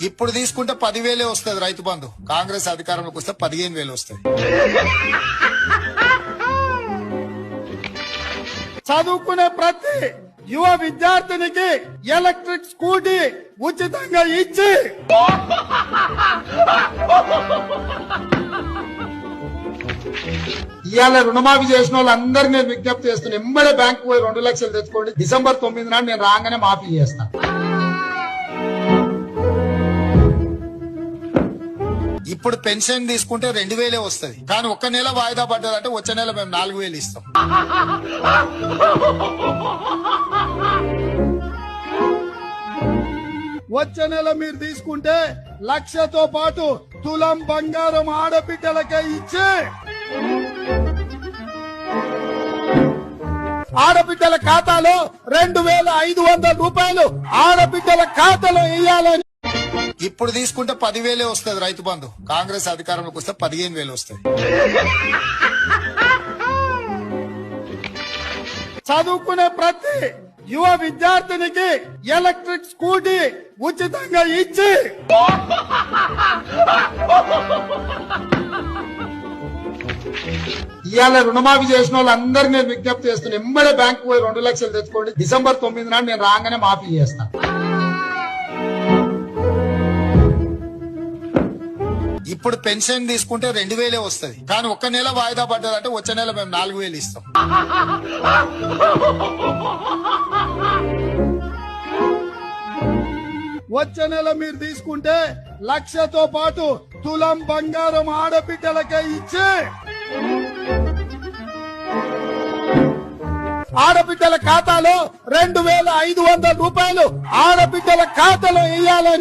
ఇప్పుడు తీసుకుంటే 10,000 వస్తుంది రైతు బంధు. కాంగ్రెస్ అధికారంలోకి వస్తే 15,000 వస్తాయి. చదువుకునే ప్రతి యువ విద్యార్థినికి ఎలక్ట్రిక్ స్కూటీ ఉచితంగా ఇచ్చి ఇవాళ రుణమాఫీ చేసిన వాళ్ళందరినీ నేను విజ్ఞప్తి చేస్తున్నా. ఎంబడే బ్యాంకు పోయి 2 లక్షలు తెచ్చుకోండి. December 9 నాడు నేను రాగానే మాఫీ చేస్తాను. ఇప్పుడు పెన్షన్ తీసుకుంటే 2,000 వస్తుంది. కానీ ఒక్క నెల వాయిదా పడ్డదంటే వచ్చే నెల మేము 4,000 ఇస్తాం. వచ్చే నెల మీరు తీసుకుంటే 1,00,000తో పాటు తులం బంగారం ఆడబిడ్డలకే ఇచ్చి ఆడబిడ్డల ఖాతాలో 2,500 రూపాయలు ఆడబిడ్డల ఖాతాలో వేయాలని. ఇప్పుడు తీసుకుంటే 10,000 వస్తుంది రైతు బంధు. కాంగ్రెస్ అధికారంలోకి వస్తే 15,000 వస్తాయి. చదువుకునే ప్రతి యువ విద్యార్థినికి ఎలక్ట్రిక్ స్కూటీ ఉచితంగా ఇచ్చి ఇవాళ రుణమాఫీ చేసిన వాళ్ళందరినీ నేను విజ్ఞప్తి చేస్తున్నా. ఎంబడే బ్యాంకు పోయి 2 లక్షలు తెచ్చుకోండి. December 9 నాడు నేను రాగానే మాఫీ చేస్తాను. ఇప్పుడు పెన్షన్ తీసుకుంటే 2,000 వస్తుంది. కానీ ఒక్క నెల వాయిదా పడ్డదంటే వచ్చే నెల మేము 4,000 ఇస్తాం. వచ్చే నెల మీరు తీసుకుంటే 1,00,000తో పాటు తులం బంగారం ఆడబిడ్డలకే ఇచ్చి ఆడబిడ్డల ఖాతాలో 2,500 రూపాయలు ఆడబిడ్డల ఖాతాలో వేయాలని.